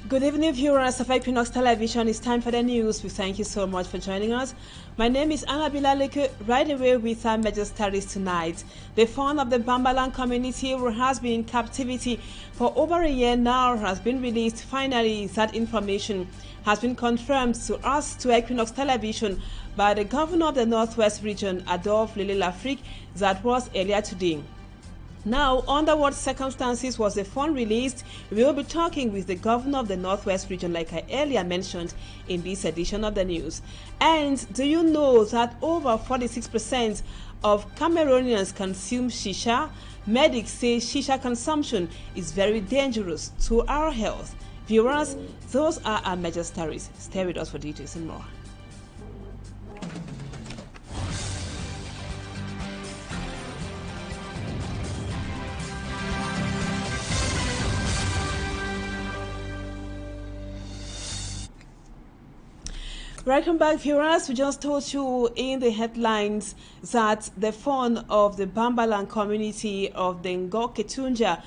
Good evening, viewers of Equinoxe Television. It's time for the news. We thank you so much for joining us. My name is Anna Bilaleke. Right away with our major stories tonight. The founder of the Bambalan community, who has been in captivity for over a year now, has been released. Finally, that information has been confirmed to us, to Equinoxe Television, by the governor of the Northwest region, Adolphe Lele-Lafrique. That was earlier today. Now, under what circumstances was the fund released? We will be talking with the governor of the Northwest region, like I earlier mentioned in this edition of the news. And do you know that over 46% of Cameroonians consume shisha? Medics say shisha consumption is very dangerous to our health. Viewers, those are our major stories. Stay with us for details and more. Welcome back, viewers. We just told you in the headlines that the fund of the Bambalan community of the Ngo-Ketunja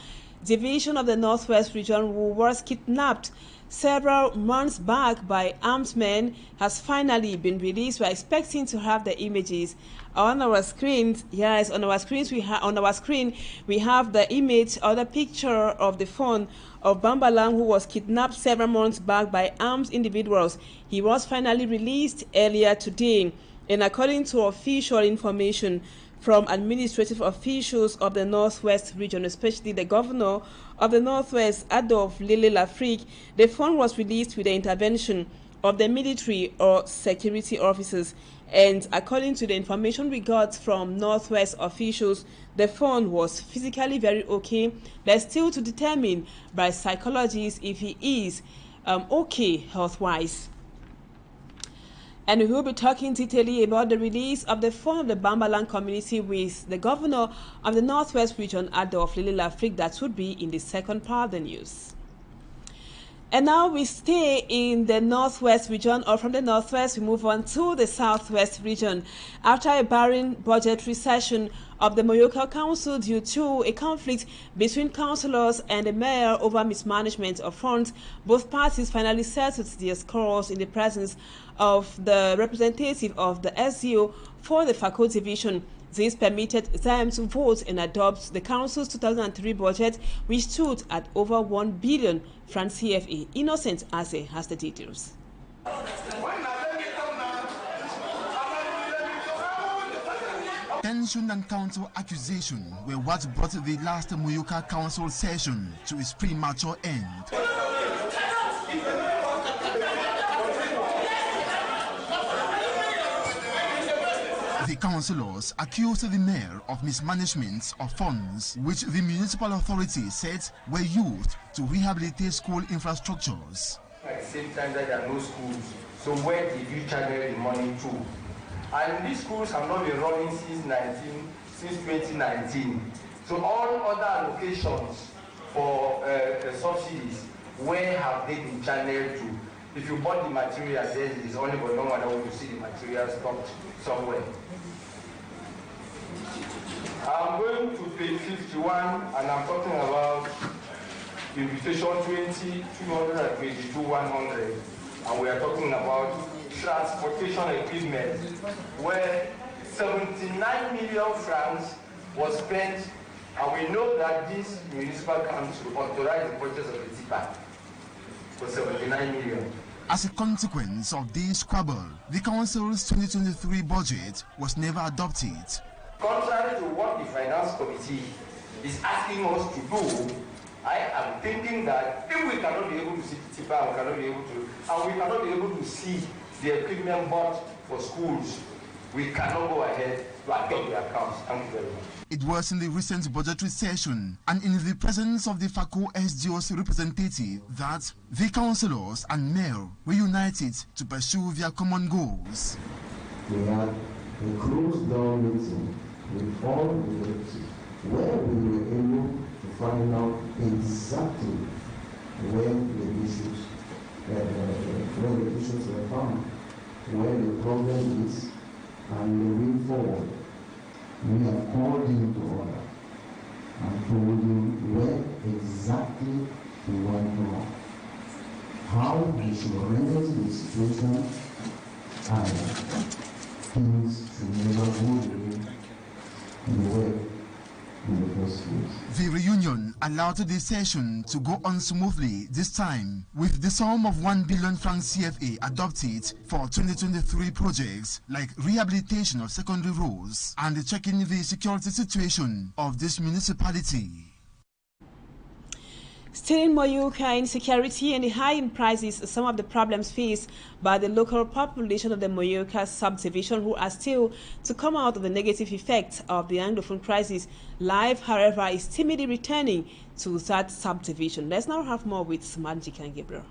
division of the Northwest region, who was kidnapped several months back by armed men, has finally been released. We're expecting to have the images on our screens. Yes, on our screens we have the image or the picture of the fund of Bambalan, who was kidnapped several months back by armed individuals. He was finally released earlier today, and according to official information from administrative officials of the Northwest region, especially the governor of the Northwest, Adolphe Lele-Lafrique, the fund was released with the intervention of the military or security officers. And according to the information we got from Northwest officials, the fund was physically very okay. They're still to determine by psychologists if he is okay health-wise. And we will be talking detailedly about the release of the fund of the Bambalan community with the governor of the Northwest region, Adolphe Lele-Lafrique. That would be in the second part of the news. And now we stay in the Northwest region, or from the Northwest we move on to the Southwest region. After a barren budgetary session of the Moyoka Council due to a conflict between councillors and the mayor over mismanagement of funds, both parties finally settled their scores in the presence of the representative of the SDO for the Fako division. This permitted them to vote and adopt the council's 2003 budget, which stood at over 1 billion francs CFA. Innocent Ase has the details. Tension and counter accusation were what brought the last Moyoka Council session to its premature end. The councillors accused the mayor of mismanagement of funds, which the municipal authority said were used to rehabilitate school infrastructures. At the same time that there are no schools, so where did you channel the money to? And these schools have not been running since 2019. So all other allocations for subsidies, where have they been channeled to? If you bought the material, then it is only for no one to see the material stocked somewhere. I'm going to page 51, and I'm talking about invitation 20-222-100, and we are talking about transportation equipment, where 79 million francs was spent, and we know that this municipal council authorized the purchase of a tipper for 79 million. As a consequence of this squabble, the council's 2023 budget was never adopted. Contrary to what the finance committee is asking us to do, I am thinking that if we cannot be able to see the tipper, we cannot be able to see the equipment bought for schools, we cannot go ahead to adopt the accounts. Thank you very much. It was in the recent budgetary session and in the presence of the Fako SDO's representative that the councillors and mayor were united to pursue their common goals. We had a closed-door meeting with all the relatives where we were able to find out exactly where the issues were found, where the problem is, and the way forward. We have called him to order and told him where exactly he went wrong. how we should remedy the situation and things should never go away in the way in the first place. The reunion allowed the session to go on smoothly this time, with the sum of 1 billion francs CFA adopted for 2023 projects like rehabilitation of secondary roads and checking the security situation of this municipality. Still in Moyuka, insecurity and the high in prices are some of the problems faced by the local population of the Moyuka subdivision, who are still to come out of the negative effects of the Anglophone crisis. Life, however, is timidly returning to that subdivision. Let's now have more with Magic and Gabriel.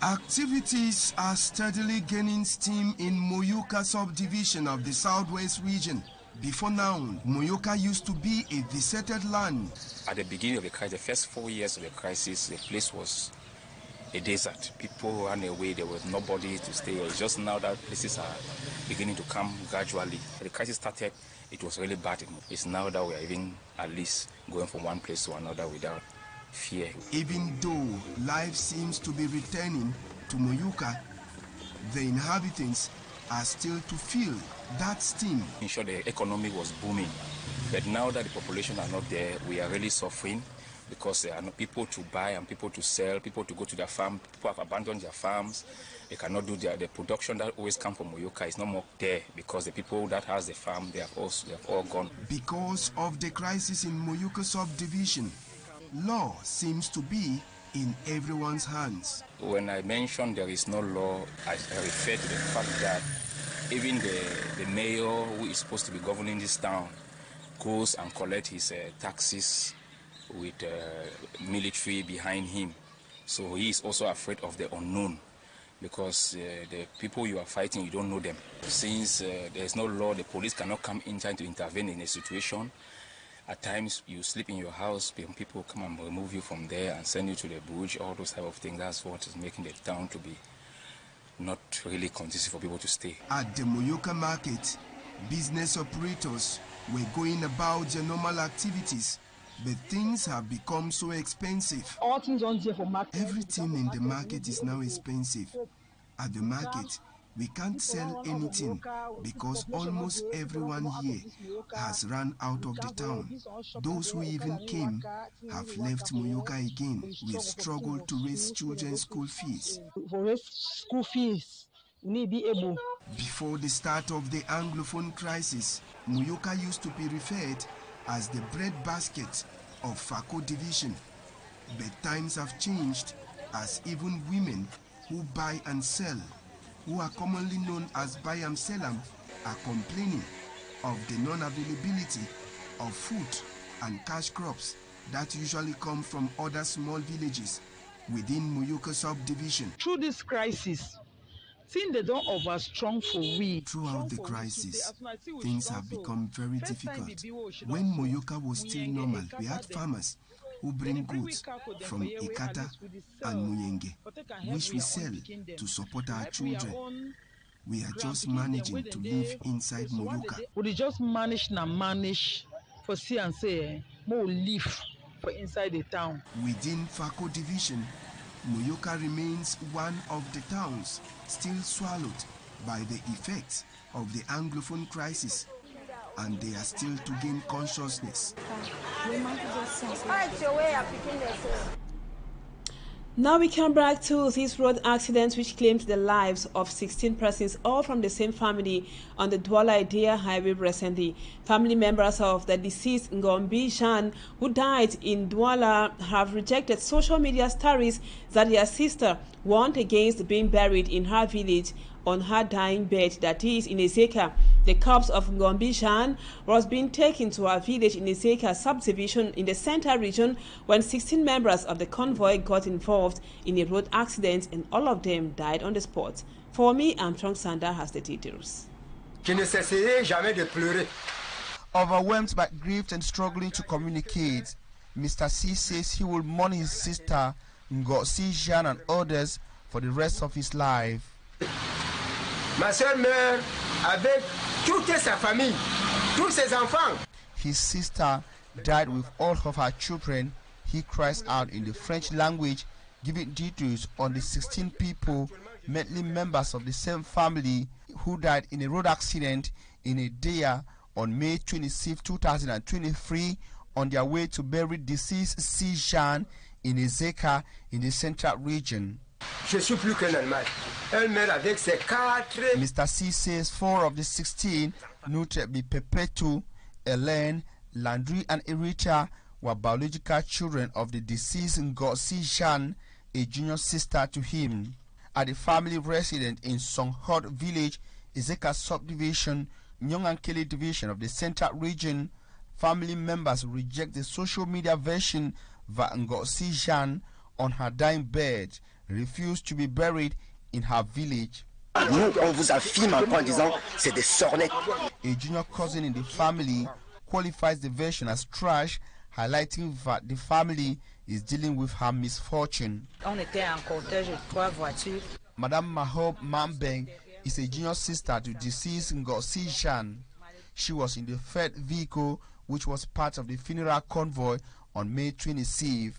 Activities are steadily gaining steam in Moyuka subdivision of the Southwest region. Before now, Moyuka used to be a deserted land. At the beginning of the crisis, the first 4 years of the crisis, the place was a desert. People ran away, there was nobody to stay. It's just now that places are beginning to come gradually. The crisis started, it was really bad. It's now that we are even at least going from one place to another without fear. Even though life seems to be returning to Moyuka, the inhabitants are still to feel that steam. In short, the economy was booming. But now that the population are not there, we are really suffering because there are no people to buy and people to sell, people to go to their farm. People have abandoned their farms. They cannot do the production that always comes from Moyuka is no more there because the people that has the farm, they have all gone. Because of the crisis in Moyuka subdivision, law seems to be in everyone's hands. When I mention there is no law, I refer to the fact that even the mayor who is supposed to be governing this town goes and collects his taxes with military behind him. So he is also afraid of the unknown because the people you are fighting, you don't know them. Since there is no law, the police cannot come in trying to intervene in a situation. At times you sleep in your house, people come and remove you from there and send you to the bush, all those type of things. That's what is making the town to be not really conducive for people to stay. At the Moyuka market, business operators were going about their normal activities, but things have become so expensive. Everything in the market is now expensive. At the market, we can't sell anything because almost everyone here has run out of the town. Those who even came have left Moyuka again. We struggle to raise children's school fees. Before the start of the Anglophone crisis, Moyuka used to be referred as the breadbasket of Fako division. But times have changed as even women who buy and sell, who are commonly known as Bayam Selam, are complaining of the non-availability of food and cash crops that usually come from other small villages within Moyuka subdivision. Through this crisis, since they don't overstrong for we. Throughout the crisis, things have become very difficult. When Moyuka was still normal, we had farmers who bring goods from Ikata and Muyenge, which we sell to support our children. We are just managing to live inside Moyuka. We just manage for see and say more live for inside the town. Within Fako division, Moyuka remains one of the towns still swallowed by the effects of the Anglophone crisis, and they are still to gain consciousness. Now we come back to this road accident which claimed the lives of 16 persons, all from the same family on the Douala-Idea highway recently. Family members of the deceased Ngombi Jean, who died in Douala, have rejected social media stories that their sister warned against being buried in her village on her dying bed, that is in Ezeka. The corpse of Ngombi Jean was being taken to her village in Ezeka subdivision in the center region when 16 members of the convoy got involved in a road accident and all of them died on the spot. For me, Armstrong Sander has the details. Overwhelmed by grief and struggling to communicate, Mr. C says he will mourn his sister Ngombi Jean and others for the rest of his life. Ma soeur meurt avec toute sa famille, tous ses enfants. His sister died with all of her children. He cries out in the French language, giving details on the 16 people, mainly members of the same family, who died in a road accident in Edea on May 26, 2023, on their way to bury deceased C. Jean in Ezeka in the central region. Mr. C says 4 of the 16, notably Pepetu, Elaine, Landry, and Erita, were biological children of the deceased Ngozi Jean, a junior sister to him. At the family residence in Songhot village, Ezeka subdivision, Nyongankele division of the central region, family members reject the social media version that Ngozi Jean, on her dying bed, refused to be buried in her village. Nous, on vous affirme en disant c'est des sornettes. A junior cousin in the family qualifies the version as trash, highlighting that the family is dealing with her misfortune. Madame Mahob Mambeng is a junior sister to deceased Ngozi Jean. She was in the third vehicle, which was part of the funeral convoy on May 26th.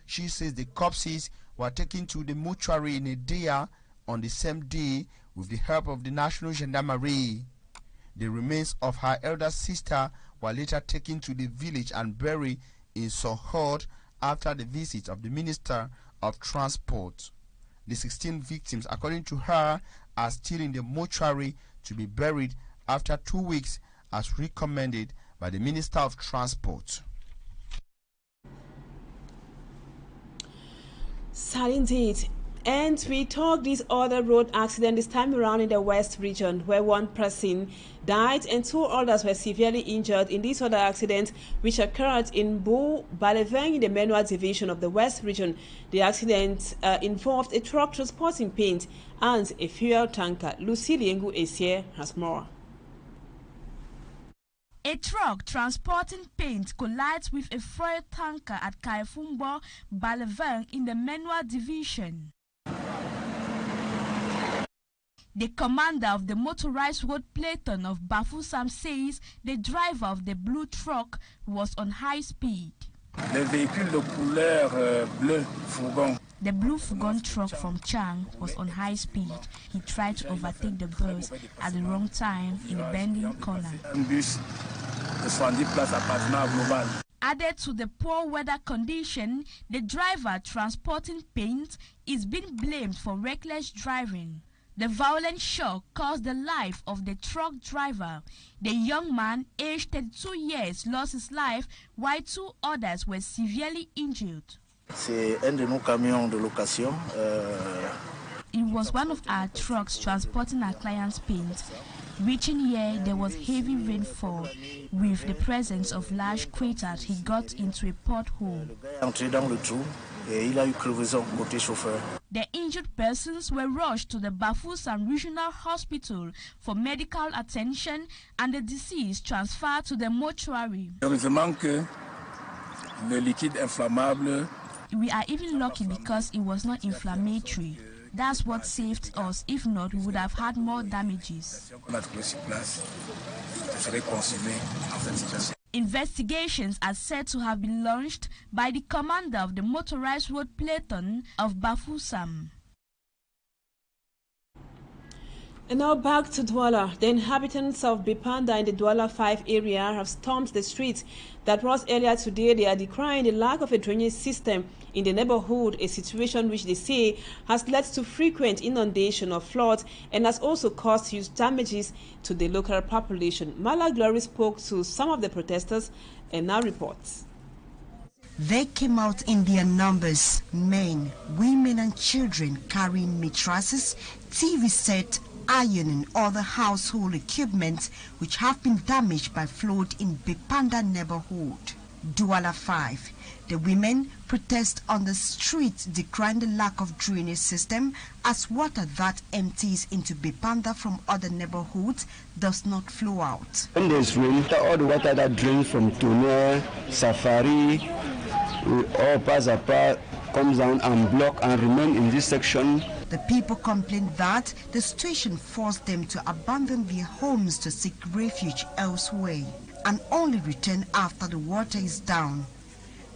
She says the corpses were taken to the mortuary in Edea on the same day with the help of the National Gendarmerie. The remains of her elder sister were later taken to the village and buried in Sohod after the visit of the Minister of Transport. The 16 victims, according to her, are still in the mortuary to be buried after 2 weeks, as recommended by the Minister of Transport. Sad indeed. And we talk this other road accident this time around in the West region, where one person died and 2 others were severely injured in this other accident, which occurred in Bu Baleveng in the Menua division of the West region. The accident involved a truck transporting paint and a fuel tanker. Lucy Liengu Esier has more. A truck transporting paint collides with a fuel tanker at Kaifumbo, Baleveng in the Menua division. The commander of the motorized road platoon of Bafoussam says the driver of the blue truck was on high speed. Le véhicule de couleur bleu fourgon. The blue fourgon truck from Chang was on high speed. He tried to overtake the bus at the wrong time in a bending corner. Added to the poor weather condition, the driver transporting paint is being blamed for reckless driving. The violent shock caused the life of the truck driver. The young man, aged 32 years, lost his life, while 2 others were severely injured. It was one of our trucks transporting our client's paint. Reaching here, there was heavy rainfall. With the presence of large craters, he got into a pothole. The injured persons were rushed to the Bafoussam Regional Hospital for medical attention and the deceased transferred to the mortuary. We are even lucky because it was not inflammatory. That's what saved us. If not, we would have had more damages. Investigations are said to have been launched by the commander of the motorized road platoon of Bafoussam. And now back to Douala. The inhabitants of Bipanda in the Douala 5 area have stormed the streets that was earlier today. They are decrying the lack of a drainage system in the neighborhood, a situation which they say has led to frequent inundation of floods and has also caused huge damages to the local population. Mala Glory spoke to some of the protesters and now reports. They came out in their numbers, men, women and children carrying mattresses, TV set, iron and other household equipment which have been damaged by flood in Bipanda neighborhood. Douala 5. The women protest on the streets decrying the lack of drainage system as water that empties into Bipanda from other neighborhoods does not flow out. When there's rain, all the water that drains from Tuner, Safari, all Pazapa comes down and block and remain in this section. The people complained that the situation forced them to abandon their homes to seek refuge elsewhere and only return after the water is down.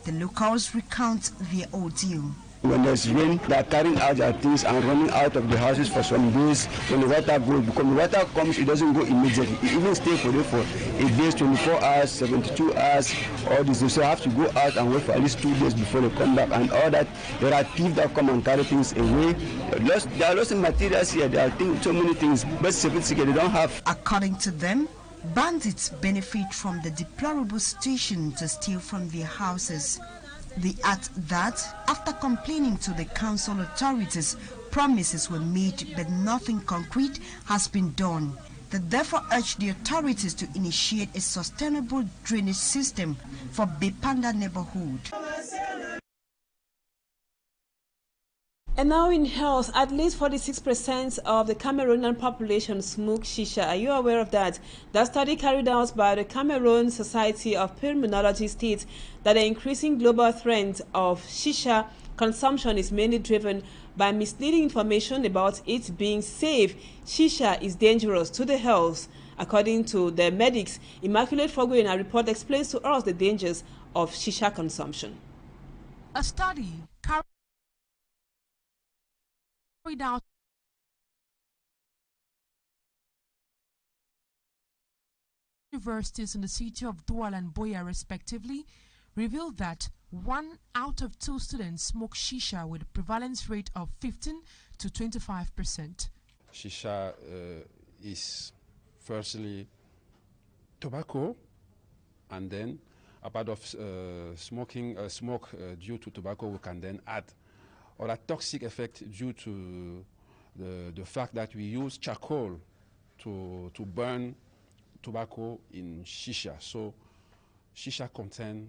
The locals recount their ordeal. When there's rain, they are carrying out their things and running out of the houses for some days. When the water goes, because the water comes, it doesn't go immediately. It even stays for a day, 24 hours, 72 hours, all this. So they have to go out and wait for at least 2 days before they come back. And all that, there are thieves that come and carry things away. There are lots of materials here. There are so many things. But they don't have. According to them, bandits benefit from the deplorable situation to steal from their houses. They add that after complaining to the council authorities, promises were made but nothing concrete has been done. They therefore urge the authorities to initiate a sustainable drainage system for Bepanda neighborhood. And now in health, at least 46% of the Cameroonian population smoke shisha. Are you aware of that? That study carried out by the Cameroon Society of Pulmonology states that the increasing global trend of shisha consumption is mainly driven by misleading information about it being safe. Shisha is dangerous to the health. According to the medics, Immaculate Fogo in a report explains to us the dangers of shisha consumption. A study carried out universities in the city of Douala and Boya respectively revealed that 1 out of 2 students smoke shisha with a prevalence rate of 15 to 25%. Shisha is firstly tobacco, and then a part of smoke due to tobacco we can then add or a toxic effect due to the fact that we use charcoal to burn tobacco in shisha. So shisha contains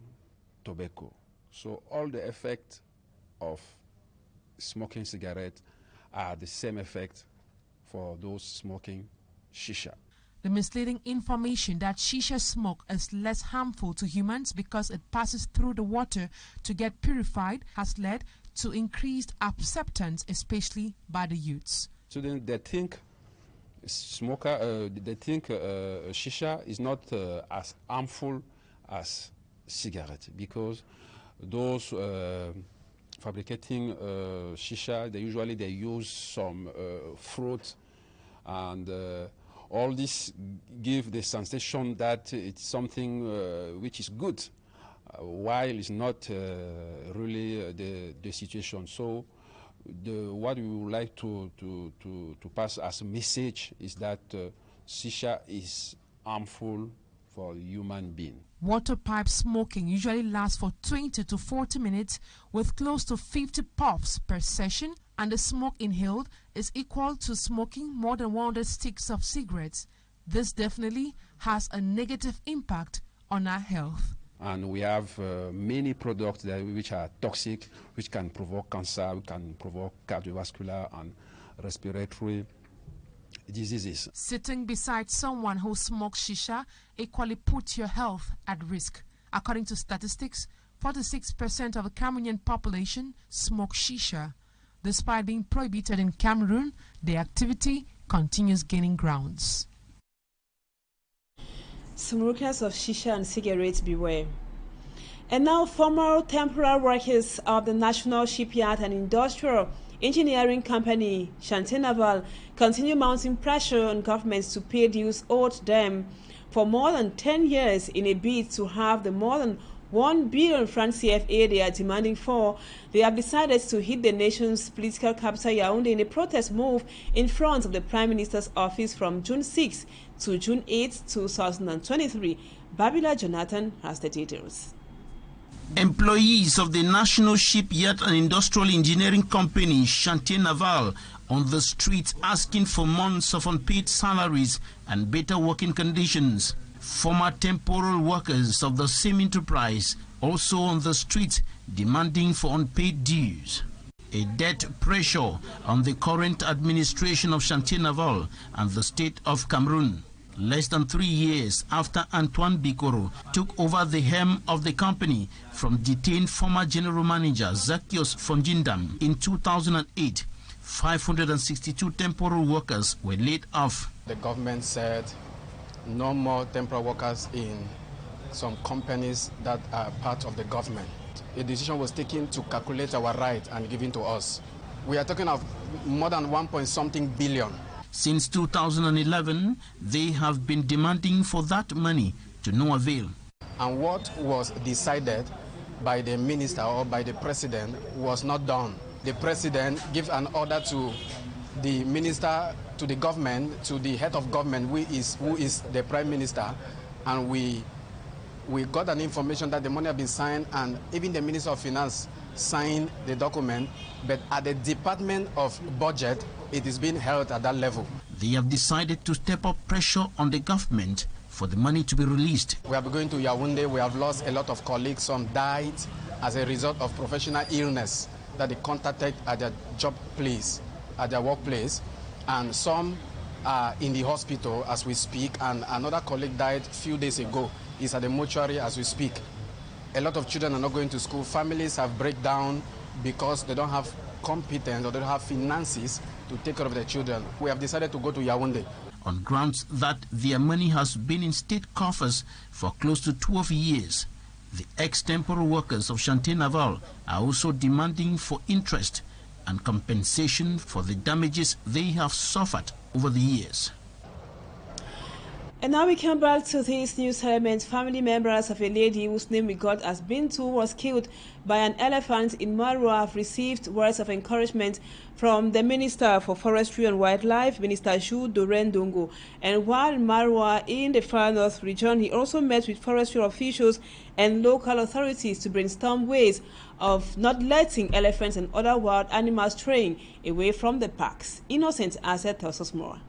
tobacco. So all the effects of smoking cigarette are the same effect for those smoking shisha. The misleading information that shisha smoke is less harmful to humans because it passes through the water to get purified has led to increased acceptance, especially by the youths. So then they think shisha is not as harmful as cigarette, because those fabricating shisha, they use some fruit, and all this give the sensation that it's something which is good, while it's not really the situation. So what we would like to pass as a message is that shisha is harmful for human being. Water pipe smoking usually lasts for 20 to 40 minutes with close to 50 puffs per session, and the smoke inhaled is equal to smoking more than 100 sticks of cigarettes. This definitely has a negative impact on our health. And we have many products which are toxic, which can provoke cancer, can provoke cardiovascular and respiratory diseases. Sitting beside someone who smokes shisha equally puts your health at risk. According to statistics, 46% of the Cameroonian population smoke shisha. Despite being prohibited in Cameroon, the activity continues gaining grounds. Smokers of shisha and cigarettes, beware. And now former temporary workers of the National Shipyard and Industrial Engineering Company, Chantier Naval, continue mounting pressure on governments to pay dues owed them for more than 10 years in a bid to have the more than 1 billion franc CFA they are demanding for. They have decided to hit the nation's political capital Yaoundé in a protest move in front of the Prime Minister's office from June 6 to June 8, 2023. Babila Jonathan has the details. Employees of the National Shipyard and Industrial Engineering Company, Chantier Naval, on the streets asking for months of unpaid salaries and better working conditions. Former temporal workers of the same enterprise also on the streets demanding for unpaid dues. A debt pressure on the current administration of Chantier Naval and the state of Cameroon. Less than 3 years after Antoine Bikoro took over the helm of the company from detained former general manager Zacchaeus Fonjindam in 2008, 562 temporal workers were laid off. The government said no more temporary workers in some companies that are part of the government. a decision was taken to calculate our right and given to us. We are talking of more than 1.something billion. Since 2011, they have been demanding for that money to no avail. And what was decided by the minister or by the president was not done. The president gave an order to the minister, to the government, to the head of government, who is the prime minister, and we got an information that the money had been signed, and even the Minister of Finance signed the document, but at the Department of Budget, it is being held at that level. They have decided to step up pressure on the government for the money to be released. We have been going to Yaoundé. We have lost a lot of colleagues. Some died as a result of professional illness that they contacted at their job place, at their workplace, and some are in the hospital as we speak, and another colleague died a few days ago. He's at the mortuary as we speak. A lot of children are not going to school. Families have breakdown because they don't have competence or they don't have finances to take care of their children. We have decided to go to Yaoundé. On grounds that their money has been in state coffers for close to 12 years. The extemporary workers of Chantier Naval are also demanding for interest and compensation for the damages they have suffered over the years. And now we come back to this news element. Family members of a lady whose name we got as Bintu was killed by an elephant in Marwa have received words of encouragement from the Minister for Forestry and Wildlife, Minister Joues Dorendongo. And while Marwa in the Far North region, he also met with forestry officials and local authorities to brainstorm ways of not letting elephants and other wild animals straying away from the parks. Innocent Asset tells us more.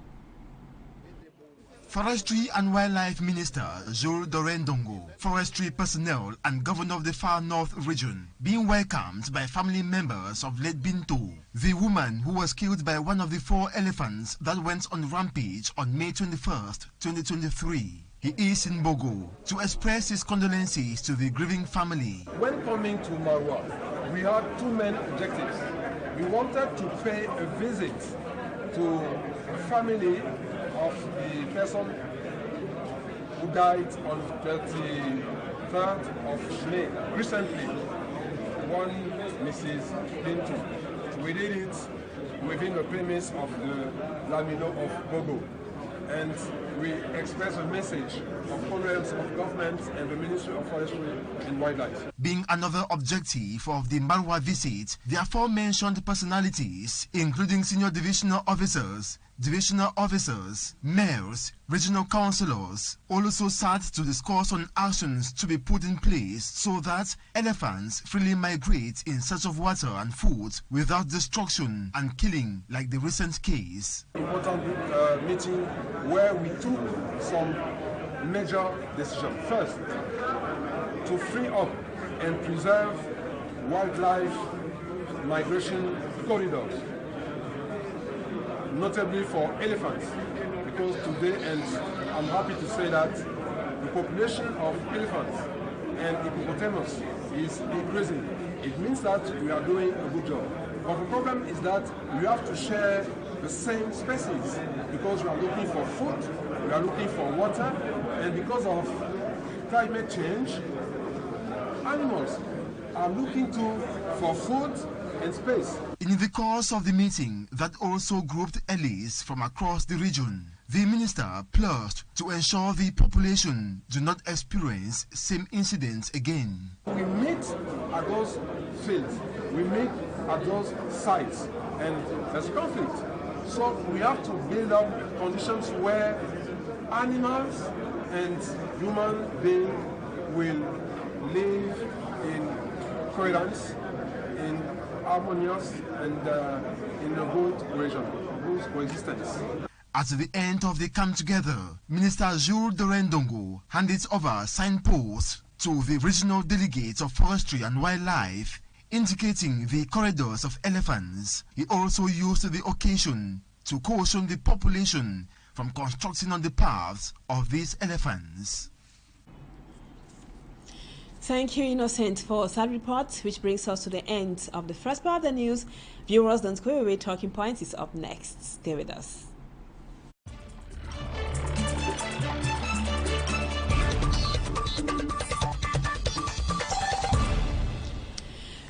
Forestry and Wildlife Minister Joues Dorendongo, forestry personnel and governor of the Far North region being welcomed by family members of late Bintu, the woman who was killed by one of the 4 elephants that went on rampage on May 21st, 2023. He is in Bogo to express his condolences to the grieving family. When coming to Marwa, we had 2 main objectives. We wanted to pay a visit to a family of the person who died on 23rd of May. Recently, one Mrs. Bintu. We did it within the premise of the Lamino of Bogo. And we express a message of condolence of government and the Ministry of Forestry and Wildlife. Being another objective of the Marwa visit, the aforementioned personalities, including senior divisional officers, mayors, regional councillors, also sat to discuss on actions to be put in place so that elephants freely migrate in search of water and food without destruction and killing like the recent case. Important meeting where we took some major decisions. First, to free up and preserve wildlife migration corridors, notably for elephants, because today, and I'm happy to say that the population of elephants and hippopotamus is increasing. It means that we are doing a good job. But the problem is that we have to share the same species because we are looking for food, we are looking for water, and because of climate change, animals are looking for food and space. In the course of the meeting that also grouped elites from across the region, the minister pledged to ensure the population do not experience same incidents again. We meet at those fields, we meet at those sites, and there's conflict. So we have to build up conditions where animals and human beings will live in coherence, in harmonious and in a good coexistence. At the end of the camp together, Minister Joues Dorendongo handed over signposts to the regional delegates of forestry and wildlife, indicating the corridors of elephants. He also used the occasion to caution the population from constructing on the paths of these elephants. Thank you, Innocent, for that report, which brings us to the end of the first part of the news. Viewers, don't go away. Talking Points is up next. Stay with us.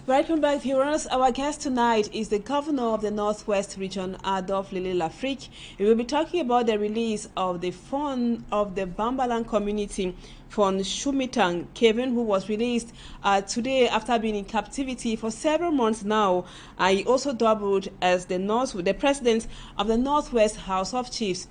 Welcome back, viewers. Our guest tonight is the governor of the Northwest region, Adolphe Lele Lafrique. We will be talking about the release of the fund of the Bambalan community from Shumitang, Kevin, who was released today after being in captivity for several months now. He also doubled as the president of the Northwest House of Chiefs.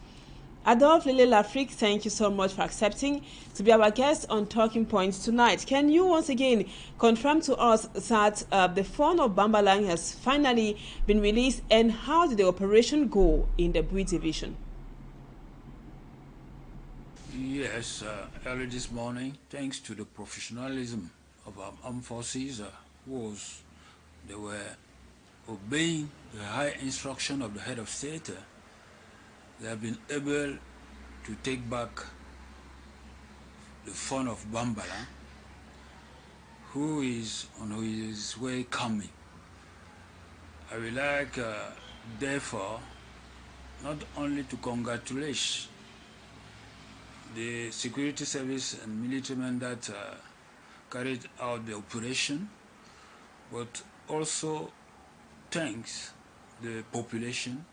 Adolphe Lele Lafrique, thank you so much for accepting to be our guest on Talking Points tonight. Can you once again confirm to us that the fund of Bambalang has finally been released, and how did the operation go in the Bui division? Yes, early this morning, thanks to the professionalism of our armed forces, they were obeying the high instruction of the head of state. They have been able to take back the fund of Bambala, who is on his way coming. I would like, therefore, not only to congratulate the security service and military men that carried out the operation, but also thanks the population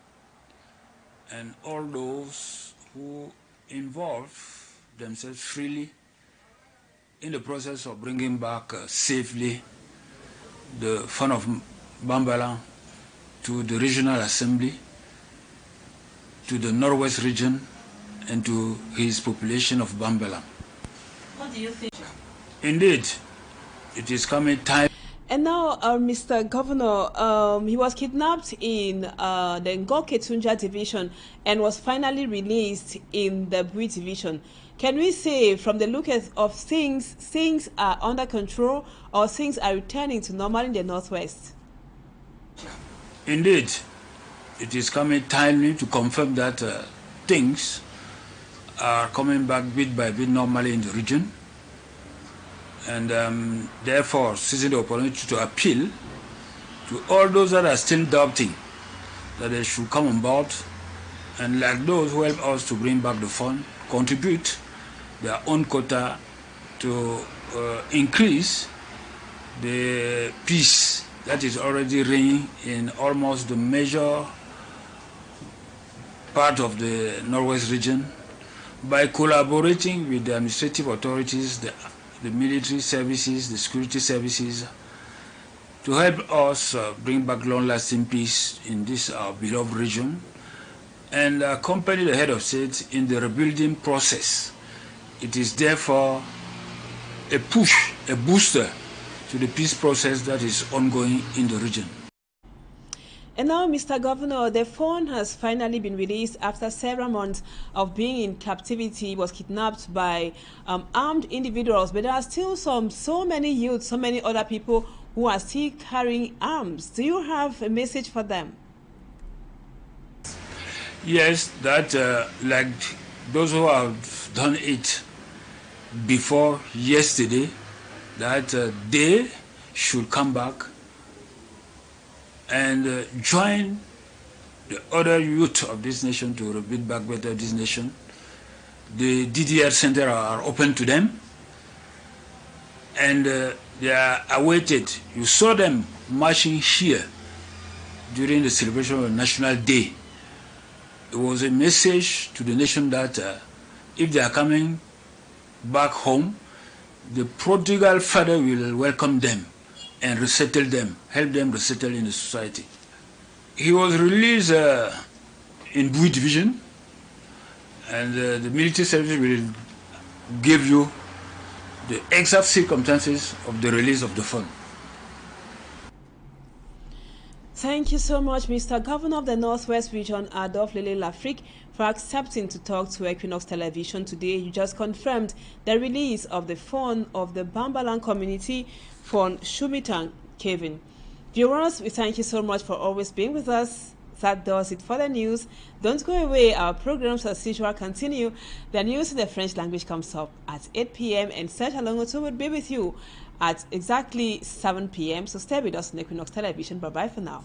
and all those who involve themselves freely in the process of bringing back safely the fund of Bambala to the regional assembly, to the Northwest region, and to his population of Bambala. What do you think? Indeed, it is coming time. And now, Mr. Governor, he was kidnapped in the Ngoketunja division and was finally released in the Bui division. Can we say, from the look of things are under control, or things are returning to normal in the Northwest? Indeed, it is coming timely to confirm that things are coming back bit by bit normally in the region. And therefore, seizing the opportunity to appeal to all those that are still doubting that they should come on board, and like those who help us to bring back the fund, contribute their own quota to increase the peace that is already reigning in almost the major part of the Northwest region, by collaborating with the administrative authorities, the military services, the security services, to help us bring back long-lasting peace in this our beloved region, and accompany the head of state in the rebuilding process. It is therefore a push, a booster to the peace process that is ongoing in the region. And now, Mr. Governor, the fund has finally been released after several months of being in captivity. He was kidnapped by armed individuals, but there are still so many youth, so many other people who are still carrying arms. Do you have a message for them? Yes, that like those who have done it before yesterday, that they should come back and join the other youth of this nation to rebuild back better this nation. The DDR center are open to them, and they are awaited. You saw them marching here during the celebration of National Day. It was a message to the nation that if they are coming back home, the prodigal father will welcome them and resettle them, help them resettle in the society. He was released in Bui division, and the military service will give you the exact circumstances of the release of the fund. Thank you so much, Mr. Governor of the Northwest Region, Adolphe Lele Lafrique, for accepting to talk to Equinoxe Television today. You just confirmed the release of the fund of the Bambalan community from Shumitang, Kevin. Viewers, we thank you so much for always being with us. That does it for the news. Don't go away. Our programs as usual continue. The news in the French language comes up at 8 p.m. and Serge Alongoto will be with you at exactly 7 p.m. So stay with us on Equinoxe Television. Bye-bye for now.